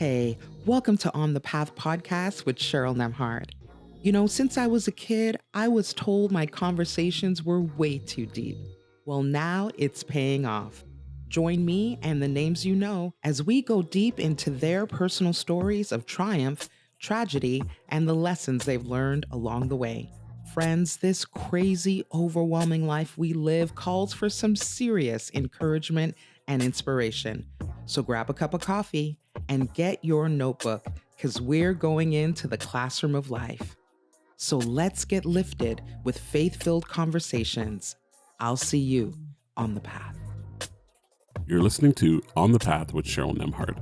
Hey, welcome to On the Path podcast with Cheryl Nembhard. You know, since I was a kid, I was told my conversations were way too deep. Well, now it's paying off. Join me and the names you know as we go deep into their personal stories of triumph, tragedy, and the lessons they've learned along the way. Friends, this crazy, overwhelming life we live calls for some serious encouragement and inspiration. So grab a cup of coffee and get your notebook because we're going into the classroom of life. So let's get lifted with faith filled conversations. I'll see you on the path. You're listening to On the Path with Cheryl Nembhard,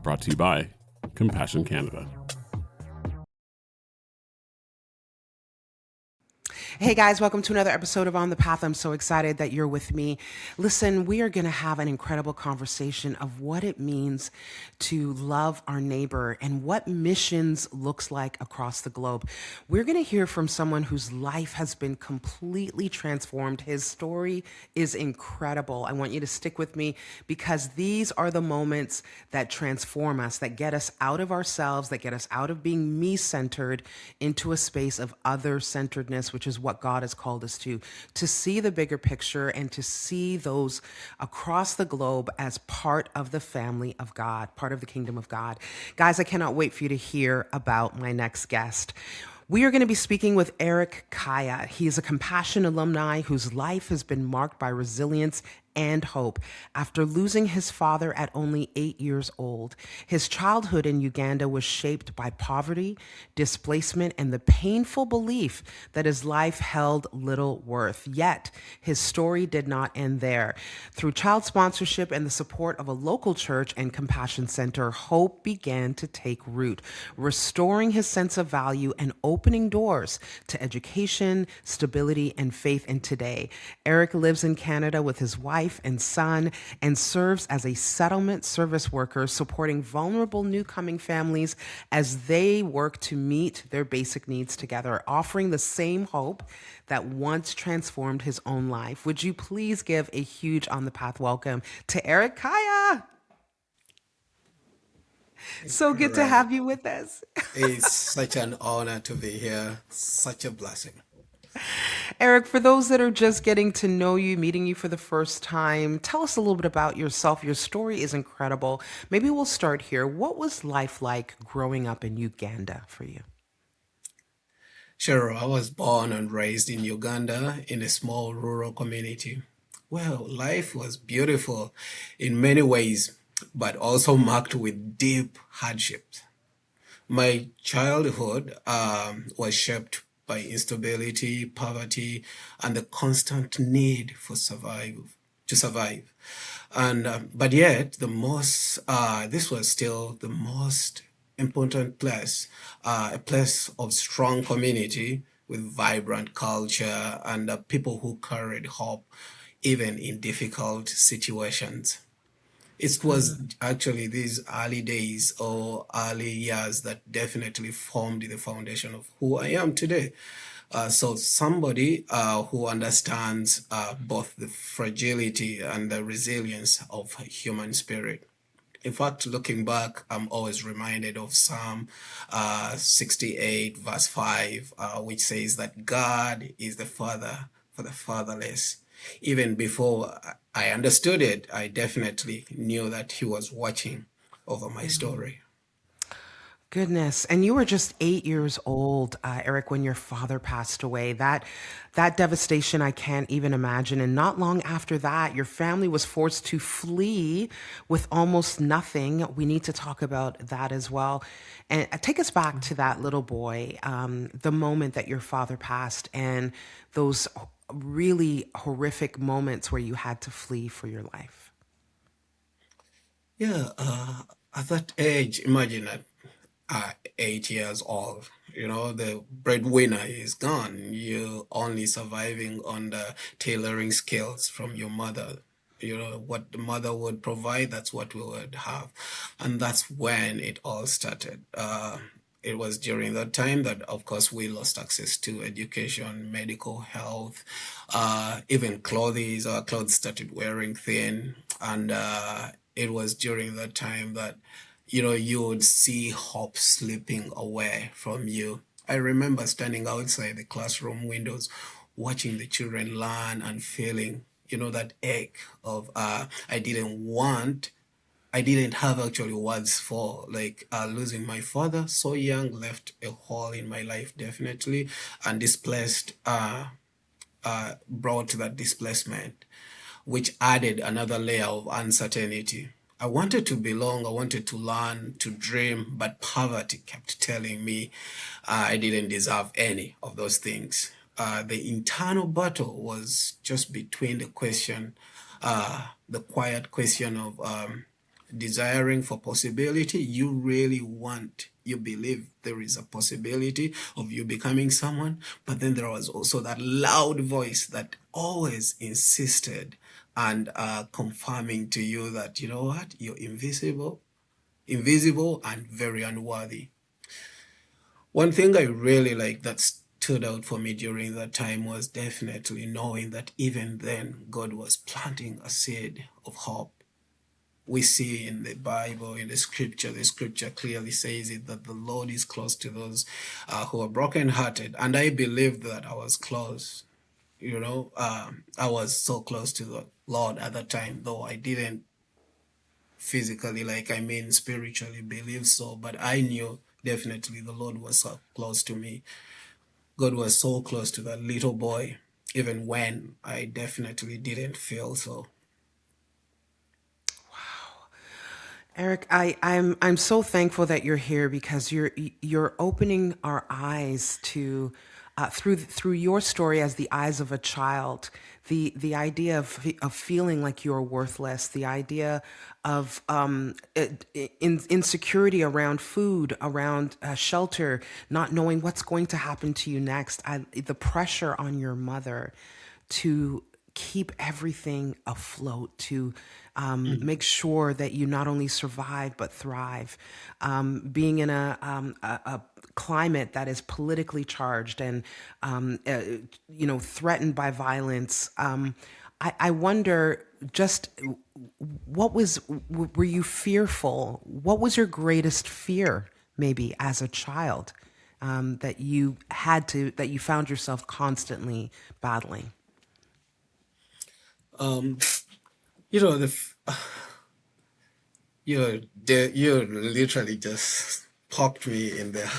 brought to you by Compassion Canada. Hey guys, welcome to another episode of On the Path. I'm so excited that you're with me. Listen, we are going to have an incredible conversation of what it means to love our neighbor and what missions looks like across the globe. We're going to hear from someone whose life has been completely transformed. His story is incredible. I want you to stick with me because these are the moments that transform us, that get us out of ourselves, that get us out of being me-centered into a space of other-centeredness, which is what God has called us to see the bigger picture and to see those across the globe as part of the family of God, part of the kingdom of God. Guys, I cannot wait for you to hear about my next guest. We are going to be speaking with Eric Kaiya. He is a Compassion alumni whose life has been marked by resilience and hope. After losing his father at only 8 years old, his childhood in Uganda was shaped by poverty, displacement, and the painful belief that his life held little worth. Yet, his story did not end there. Through child sponsorship and the support of a local church and compassion center, hope began to take root, restoring his sense of value and opening doors to education, stability, and faith in today. Eric lives in Canada with his wife and son and serves as a settlement service worker supporting vulnerable newcoming families as they work to meet their basic needs together, offering the same hope that once transformed his own life. Would you please give a huge On the Path welcome to Eric Kaiya? So good to have you with us. It's such an honor to be here. Such a blessing. Eric, for those that are just getting to know you, meeting you for the first time, tell us a little bit about yourself. Your story is incredible. Maybe we'll start here. What was life like growing up in Uganda for you? Cheryl, I was born and raised in Uganda in a small rural community. Well, life was beautiful in many ways, but also marked with deep hardships. My childhood was shaped by instability, poverty, and the constant need for survive. And but yet, this was still the most important place, a place of strong community with vibrant culture and people who carried hope even in difficult situations. It was actually these early days or early years that definitely formed the foundation of who I am today. So somebody who understands both the fragility and the resilience of human spirit. In fact, looking back, I'm always reminded of Psalm 68, verse 5, which says that God is the Father for the fatherless. Even before I understood it, I definitely knew that He was watching over my story. Goodness. And you were just 8 years old, Eric, when your father passed away. That devastation, I can't even imagine. And not long after that, your family was forced to flee with almost nothing. We need to talk about that as well. And take us back to that little boy, the moment that your father passed and those really horrific moments where you had to flee for your life. Yeah, at that age, imagine that 8 years old. The breadwinner is gone. You're only surviving on the tailoring skills from your mother. What the mother would provide, that's what we would have. And that's when it all started. It was during that time that, of course, we lost access to education, medical health, even clothes. Our clothes started wearing thin. And it was during that time that you would see hope slipping away from you. I remember standing outside the classroom windows, watching the children learn and feeling, that ache of I didn't have actually words for, like, losing my father so young left a hole in my life, definitely, and displaced brought that displacement, which added another layer of uncertainty. I wanted to belong, I wanted to learn, to dream, but poverty kept telling me I didn't deserve any of those things. The internal battle was just between the quiet question of desiring for possibility. You really want, you believe there is a possibility of you becoming someone, but then there was also that loud voice that always insisted and confirming to you that, you know what, you're invisible and very unworthy. One thing I really like that stood out for me during that time was definitely knowing that even then God was planting a seed of hope. We see in the Bible, in the scripture clearly says it, that the Lord is close to those who are brokenhearted. And I believed that I was close. I was so close to the Lord at that time, though I didn't physically, like, I mean, spiritually believe so, but I knew definitely the Lord was so close to me. God was so close to that little boy, even when I definitely didn't feel so. Eric, I'm so thankful that you're here because you're opening our eyes to through your story as the eyes of a child, the idea of feeling like you're worthless, the idea of insecurity around food, around shelter, not knowing what's going to happen to you next, the pressure on your mother to keep everything afloat, to make sure that you not only survive but thrive. Being in a climate that is politically charged and threatened by violence. I wonder, just were you fearful? What was your greatest fear, maybe as a child, that you found yourself constantly battling? Um, you know, you literally just popped me in the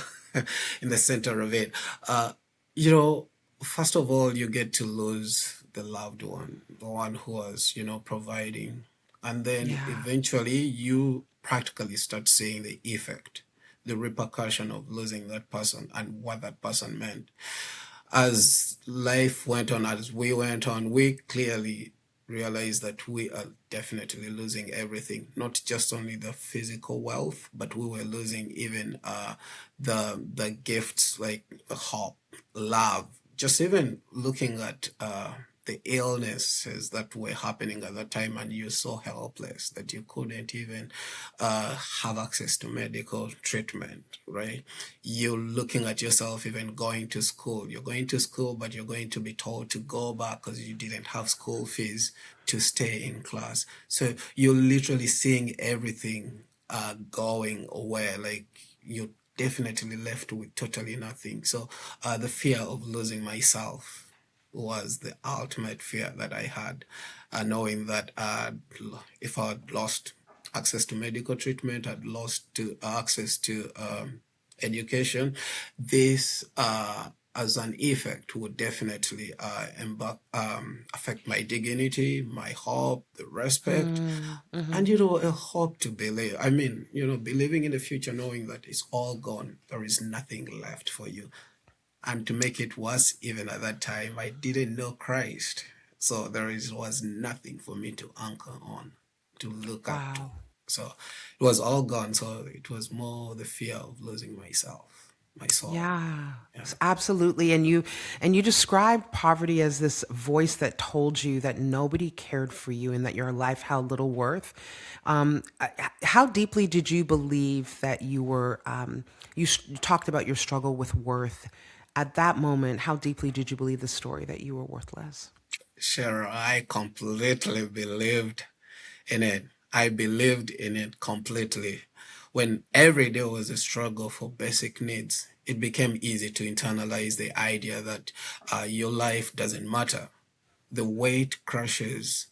in the center of it. Uh, you know, First of all, you get to lose the loved one, the one who was, providing, and then Yeah. eventually you practically start seeing the effect, the repercussion of losing that person and what that person meant. As life went on, as we went on, we clearly realized that we are definitely losing everything, not just only the physical wealth, but we were losing even the gifts like hope, love, just even looking at the illnesses that were happening at that time, and you're so helpless that you couldn't even have access to medical treatment, right? You're looking at yourself even going to school. You're going to school, but you're going to be told to go back because you didn't have school fees to stay in class. So you're literally seeing everything going away. Like, you're definitely left with totally nothing. So the fear of losing myself was the ultimate fear that I had, knowing that if I had lost access to medical treatment, I'd lost to access to education. This, as an effect, would definitely affect my dignity, my hope, the respect, Mm-hmm. and a hope to believe. I mean, believing in the future, knowing that it's all gone, there is nothing left for you. And to make it worse, even at that time, I didn't know Christ. So was nothing for me to anchor on, to look up to. Wow. So it was all gone. So it was more the fear of losing myself, my soul. Yeah, Yeah. absolutely. And you described poverty as this voice that told you that nobody cared for you and that your life held little worth. How deeply did you believe that you were? You talked about your struggle with worth. At that moment, how deeply did you believe the story that you were worthless? Cheryl, I completely believed in it. I believed in it completely. When every day was a struggle for basic needs, it became easy to internalize the idea that your life doesn't matter. The weight crushes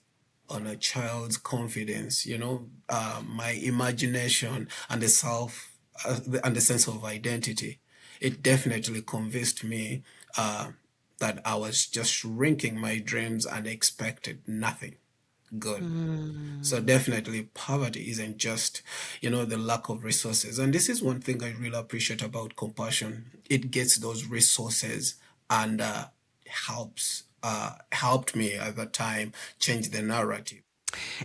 on a child's confidence, my imagination and and the sense of identity. It definitely convinced me that I was just shrinking my dreams and expected nothing good. So definitely poverty isn't just, the lack of resources. And this is one thing I really appreciate about compassion. It gets those resources and helped me at the time change the narrative.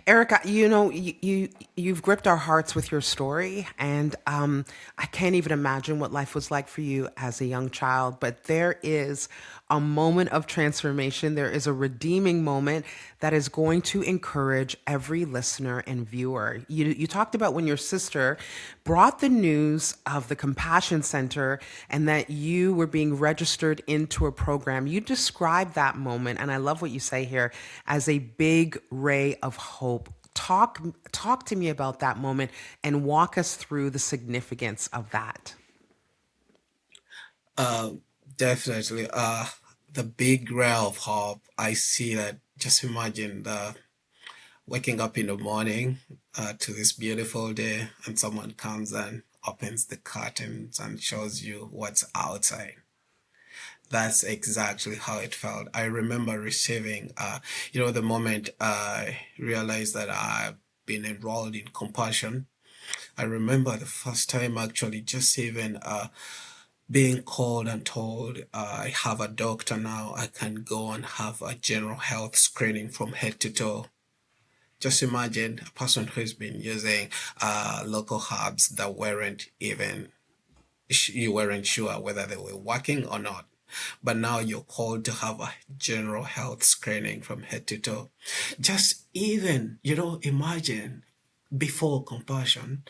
Erica, you've gripped our hearts with your story, and I can't even imagine what life was like for you as a young child. But there is a moment of transformation. There is a redeeming moment that is going to encourage every listener and viewer. You talked about when your sister brought the news of the Compassion Center and that you were being registered into a program. You described that moment, and I love what you say here, as a big ray of hope. Talk to me about that moment and walk us through the significance of that. Definitely. The big ray of hope, I see that. Just imagine the waking up in the morning to this beautiful day, and someone comes and opens the curtains and shows you what's outside. That's exactly how it felt. I remember receiving, the moment I realized that I've been enrolled in compassion. I remember the first time actually just even being called and told I have a doctor now. I can go and have a general health screening from head to toe. Just imagine a person who's been using local herbs that you weren't sure whether they were working or not. But now you're called to have a general health screening from head to toe. Just even, imagine before compassion,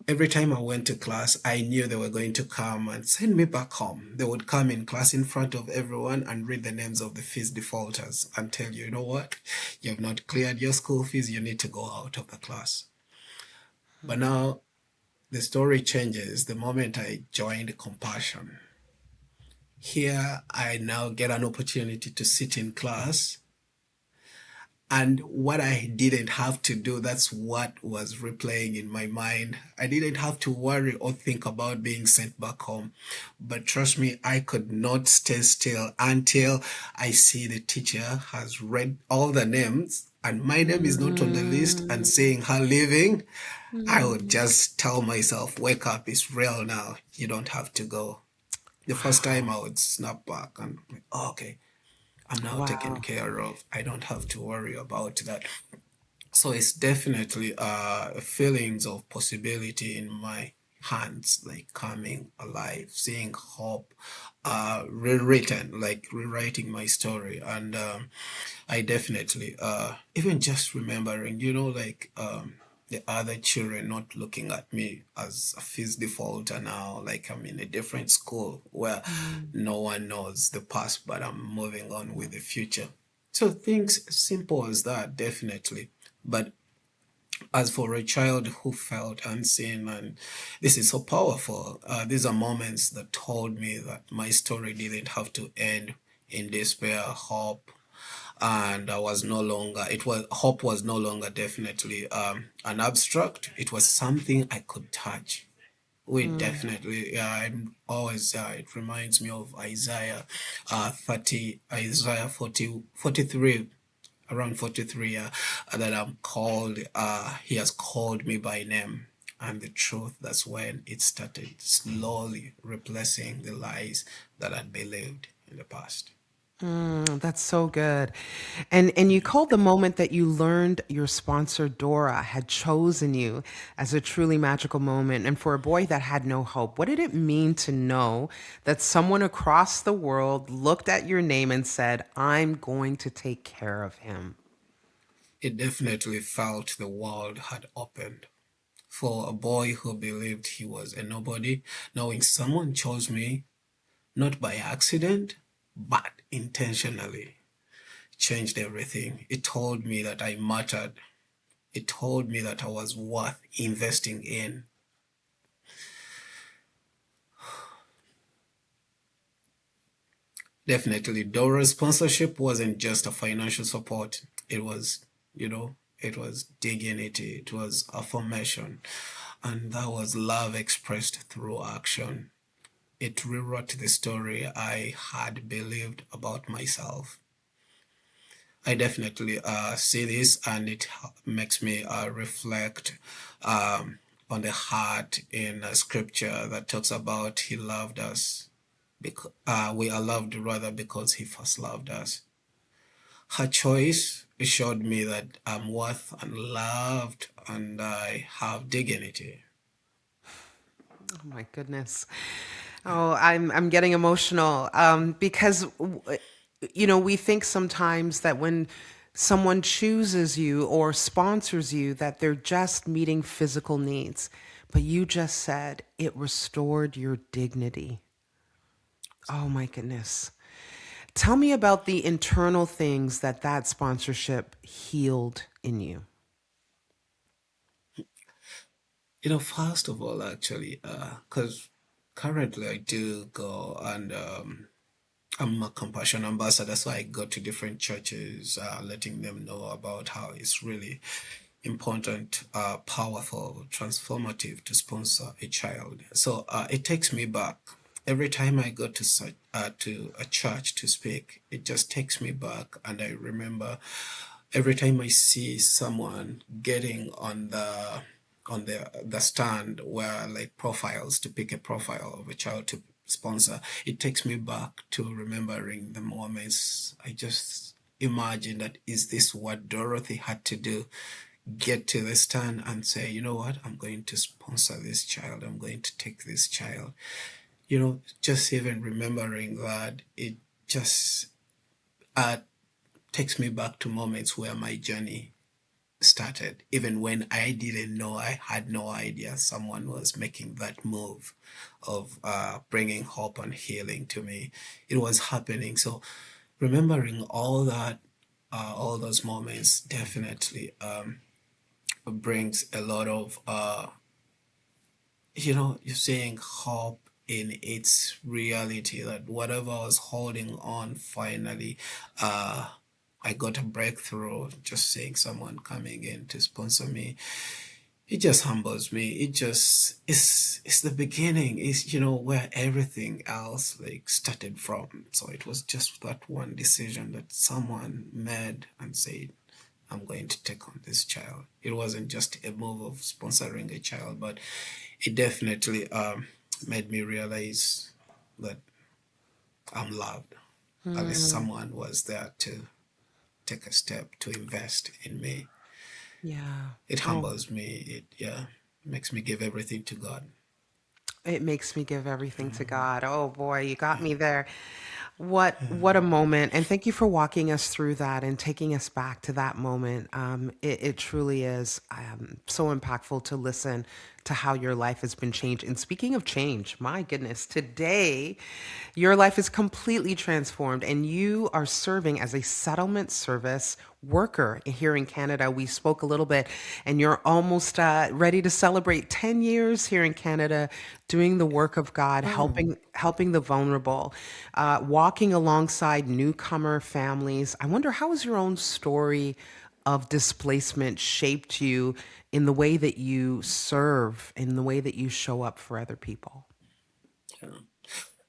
every time I went to class, I knew they were going to come and send me back home. They would come in class in front of everyone and read the names of the fees defaulters and tell you, you know what, you have not cleared your school fees, you need to go out of the class. But now the story changes the moment I joined Compassion. Here, I now get an opportunity to sit in class. And what I didn't have to do, that's what was replaying in my mind. I didn't have to worry or think about being sent back home. But trust me, I could not stay still until I see the teacher has read all the names and my name is not on the list and seeing her leaving. I would just tell myself, wake up, it's real now. You don't have to go. The first time I would snap back and, oh, okay, I'm now taken Wow. care of. I don't have to worry about that. So it's definitely feelings of possibility in my hands, like coming alive, seeing hope, rewritten, like rewriting my story. And I definitely, even just remembering, the other children not looking at me as a fees defaulter now, like I'm in a different school where no one knows the past, but I'm moving on with the future. So things simple as that, definitely. But as for a child who felt unseen, and this is so powerful, these are moments that told me that my story didn't have to end in despair, hope, and I was no longer, it was, hope was no longer definitely an abstract. It was something I could touch. We definitely, yeah, I'm always, it reminds me of Isaiah 40, 43, around 43, that I'm called, he has called me by name. And the truth, that's when it started slowly replacing the lies that I'd believed in the past. That's so good. And you called the moment that you learned your sponsor Dora had chosen you as a truly magical moment. And for a boy that had no hope, what did it mean to know that someone across the world looked at your name and said, "I'm going to take care of him"? It definitely felt the world had opened. For a boy who believed he was a nobody, knowing someone chose me, not by accident, but intentionally, changed everything. It told me that I mattered. It told me that I was worth investing in. Definitely, Dora's sponsorship wasn't just a financial support. It was, it was dignity, it was affirmation, and that was love expressed through action. It rewrote the story I had believed about myself. I definitely see this, and it makes me reflect on the heart in scripture that talks about He loved us. We are loved rather because He first loved us. Her choice showed me that I'm worth and loved, and I have dignity. Oh my goodness. Oh, I'm getting emotional because we think sometimes that when someone chooses you or sponsors you that they're just meeting physical needs, but you just said it restored your dignity. Oh my goodness. Tell me about the internal things that that sponsorship healed in you. First of all, actually, because currently I do go and I'm a compassion ambassador, so I go to different churches, letting them know about how it's really important, powerful, transformative to sponsor a child. So it takes me back. Every time I go to to a church to speak, it just takes me back, and I remember every time I see someone getting on the stand where like profiles to pick a profile of a child to sponsor, it takes me back to remembering the moments. I just imagine that is this what Dorothy had to do? Get to the stand and say, you know what, I'm going to sponsor this child, I'm going to take this child. Just even remembering that, it just uh, takes me back to moments where my journey started, even when I didn't know, I had no idea someone was making that move of bringing hope and healing to me. It was happening. So remembering all that, all those moments definitely brings a lot of, you're seeing hope in its reality, that whatever I was holding on finally, uh, I got a breakthrough. Just seeing someone coming in to sponsor me, it just humbles me. It just it's the beginning. Is where everything else like started from. So it was just that one decision that someone made and said, I'm going to take on this child. It wasn't just a move of sponsoring a child, but it definitely made me realize that I'm loved. At least someone was there to take a step to invest in me. Yeah. It Oh, humbles me. It makes me give everything to God. it makes me give everything to God. Oh boy, you got me there. What a moment. And thank you for walking us through that and taking us back to that moment. It truly is so impactful to listen to how your life has been changed. And speaking of change, my goodness, today your life is completely transformed and you are serving as a settlement service worker here in Canada. We spoke a little bit, and you're almost ready to celebrate 10 years here in Canada doing the work of God, Oh, helping the vulnerable, walking alongside newcomer families. I wonder, how has your own story of displacement shaped you in the way that you serve, in the way that you show up for other people?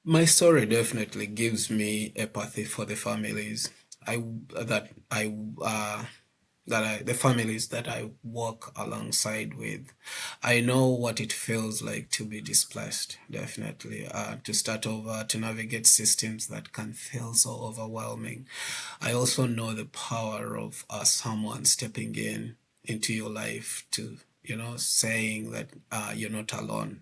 my story definitely gives me empathy for the families I that I the families that I work alongside with. I know what it feels like to be displaced, definitely, to start over, to navigate systems that can feel so overwhelming. I also know the power of someone stepping in into your life to, saying that you're not alone.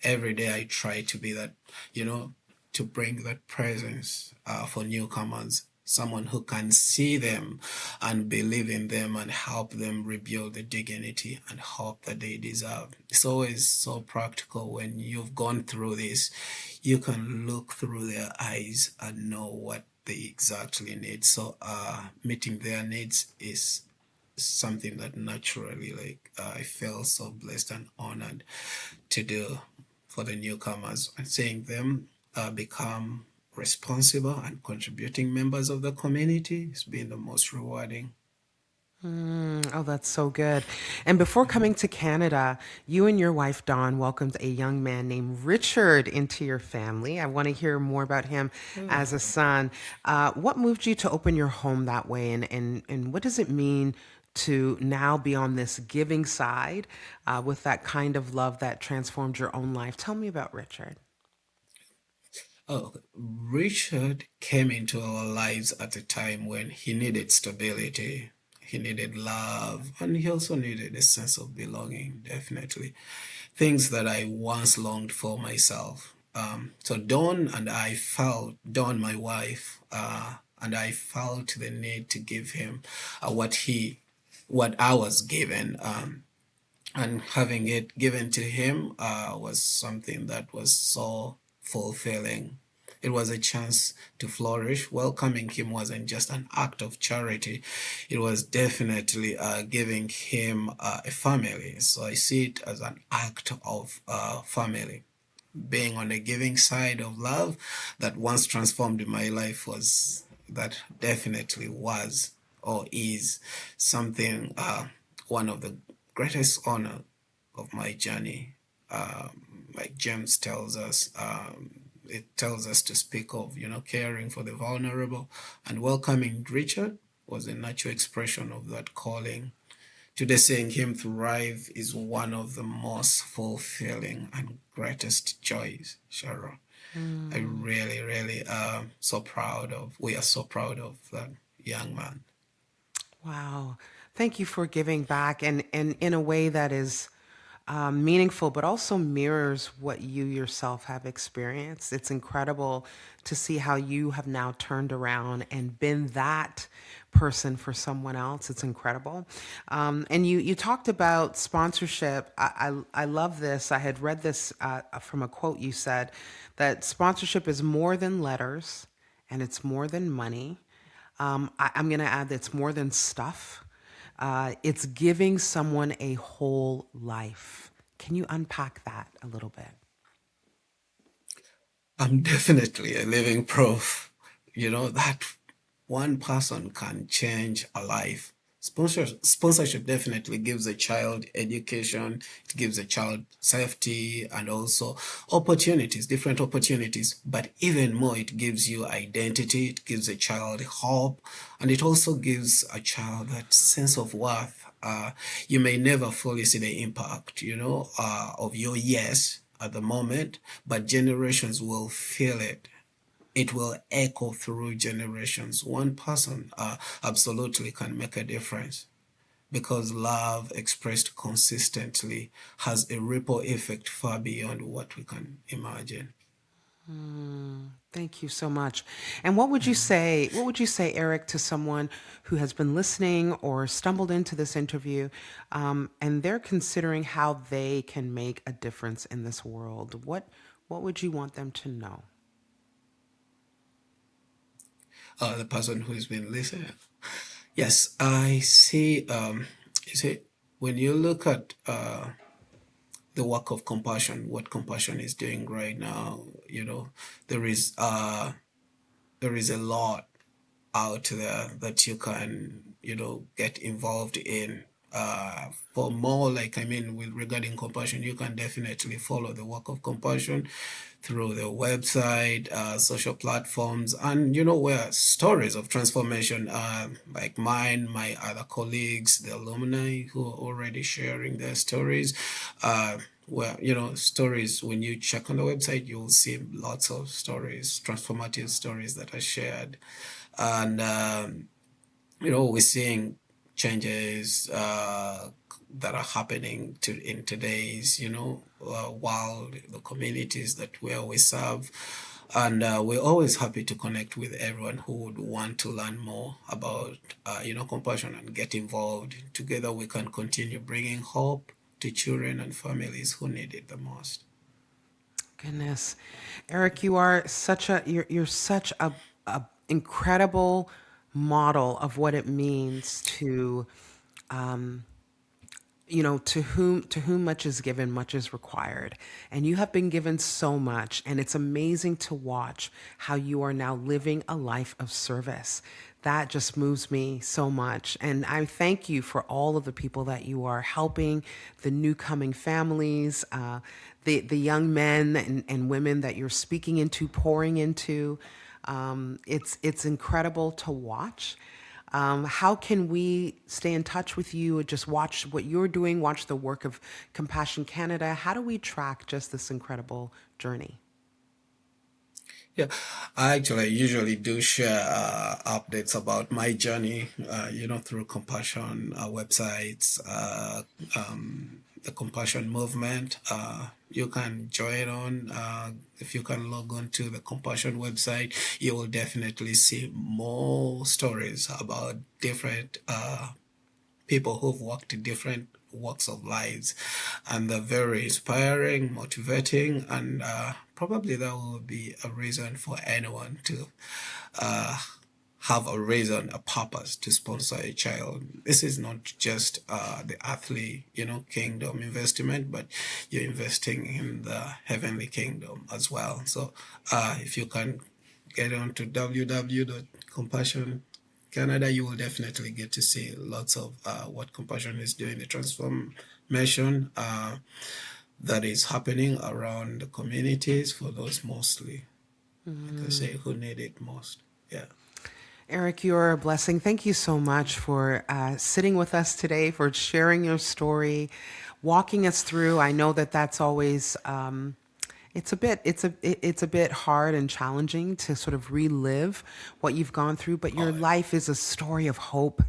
Every day I try to be that, you know, to bring that presence for newcomers, someone who can see them and believe in them and help them rebuild the dignity and hope that they deserve. It's always so practical when you've gone through this. You can look through their eyes and know what they exactly need. So meeting their needs is something that naturally, I feel so blessed and honored to do for the newcomers and seeing them become responsible and contributing members of the community has been the most rewarding. Oh, that's so good. And before coming to Canada, you and your wife, Dawn, welcomed a young man named Richard into your family. I want to hear more about him as a son. What moved you to open your home that way? And what does it mean to now be on this giving side with that kind of love that transformed your own life? Tell me about Richard. Oh, Richard came into our lives at a time when he needed stability, he needed love, and he also needed a sense of belonging, definitely. Things that I once longed for myself. So Dawn, my wife, and I felt the need to give him what I was given. And having it given to him was something that was so fulfilling. It was a chance to flourish. Welcoming him wasn't just an act of charity, it was definitely giving him a family. So I see it as an act of family. Being on the giving side of love that once transformed my life was that definitely was or is something one of the greatest honor of my journey. Like James tells us, it tells us to speak of, caring for the vulnerable, and welcoming Richard was a natural expression of that calling. Today, seeing him thrive is one of the most fulfilling and greatest joys, Cheryl. I really, really we are so proud of that young man. Wow. Thank you for giving back and in a way that is meaningful, but also mirrors what you yourself have experienced. It's incredible to see how you have now turned around and been that person for someone else. It's incredible. And you talked about sponsorship. I love this. I had read this from a quote you said that sponsorship is more than letters and it's more than money. I'm going to add that it's more than stuff. It's giving someone a whole life. Can you unpack that a little bit? I'm definitely a living proof, that one person can change a life. Sponsorship definitely gives a child education, it gives a child safety and also opportunities, different opportunities. But even more, it gives you identity, it gives a child hope, and it also gives a child that sense of worth. You may never fully see the impact, of your yes at the moment, but generations will feel it. It will echo through generations. One person absolutely can make a difference because love expressed consistently has a ripple effect far beyond what we can imagine. Thank you so much. And what would you say, Eric, to someone who has been listening or stumbled into this interview, and they're considering how they can make a difference in this world? What would you want them to know? The person who's been listening. Yes, I see. You see, when you look at the work of compassion, what compassion is doing right now, there is there is a lot out there that you can, get involved in. For more, with regarding compassion, you can definitely follow the work of compassion through the website, social platforms, and where stories of transformation, like mine, my other colleagues, the alumni who are already sharing their stories, where stories. When you check on the website, you'll see lots of stories, transformative stories that are shared, and we're seeing changes that are happening in today's world, the communities that where we serve, and we're always happy to connect with everyone who would want to learn more about compassion and get involved. Together we can continue bringing hope to children and families who need it the most. Goodness, Eric, you're such a incredible model of what it means to to whom much is given, much is required. And you have been given so much, and it's amazing to watch how you are now living a life of service. That just moves me so much. And I thank you for all of the people that you are helping, the new coming families, the young men and women that you're speaking into, pouring into. It's incredible to watch. How can we stay in touch with you and just watch what you're doing, watch the work of Compassion Canada? How do we track just this incredible journey? Yeah, I actually usually do share updates about my journey, through Compassion websites, the Compassion movement. You can join on. If you can log on to the Compassion website, you will definitely see more stories about different people who've walked in different walks of lives, and they're very inspiring, motivating, and probably that will be a reason for anyone to have a reason, a purpose to sponsor a child. This is not just the earthly, kingdom investment, but you're investing in the heavenly kingdom as well. So if you can get on to www.compassion Canada, you will definitely get to see lots of what Compassion is doing, the transformation that is happening around the communities for those mostly, like I say, who need it most. Yeah. Eric, you're a blessing. Thank you so much for sitting with us today, for sharing your story, walking us through. I know that that's always it's a bit hard and challenging to sort of relive what you've gone through, but your life is a story of hope.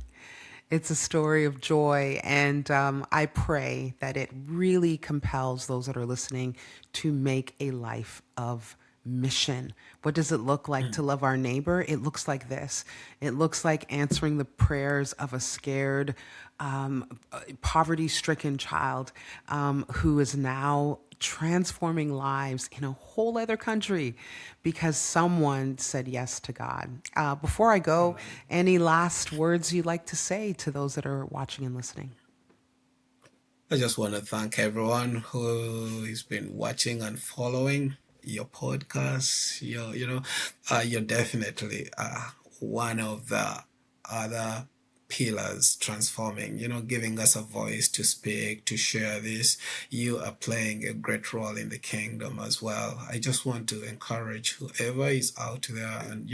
It's a story of joy, and I pray that it really compels those that are listening to make a life of mission. What does it look like to love our neighbor? It looks like this. It looks like answering the prayers of a scared, poverty-stricken child who is now transforming lives in a whole other country because someone said yes to God. Before I go, any last words you'd like to say to those that are watching and listening? I just want to thank everyone who has been watching and following your podcast. You're definitely one of the other pillars transforming, giving us a voice to speak, to share this. You are playing a great role in the kingdom as well. I just want to encourage whoever is out there, and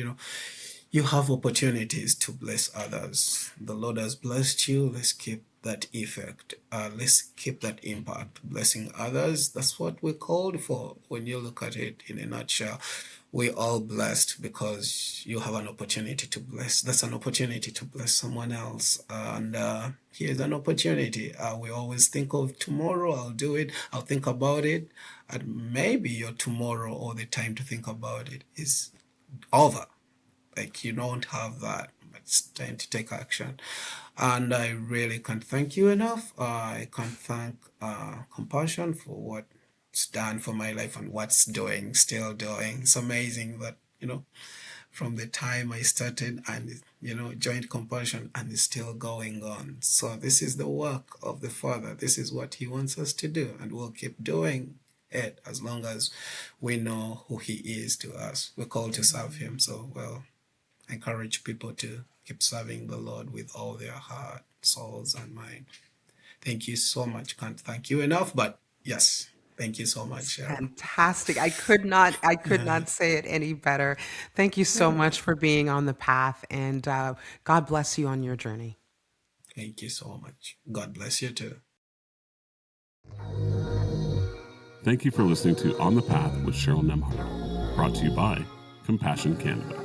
you have opportunities to bless others. The Lord has blessed you. Let's keep that effect. Let's keep that impact, blessing others. That's what we're called for. When you look at it in a nutshell, we're all blessed because you have an opportunity to bless. That's an opportunity to bless someone else. And here's an opportunity. We always think of tomorrow, I'll do it, I'll think about it. And maybe your tomorrow or the time to think about it is over. Like you don't have that. It's time to take action. And I really can't thank you enough. I can't thank Compassion for what's done for my life and what's doing, still doing. It's amazing that, from the time I started and, joined Compassion, and it's still going on. So this is the work of the Father. This is what He wants us to do, and we'll keep doing it as long as we know who He is to us. We're called to serve Him. So, encourage people to keep serving the Lord with all their heart, souls, and mind. Thank you so much. Can't thank you enough, but yes, thank you so much, Cheryl. Fantastic. I could not say it any better. Thank you so much for being on the path, and God bless you on your journey. Thank you so much. God bless you too. Thank you for listening to On the Path with Cheryl Nembhard, brought to you by Compassion Canada.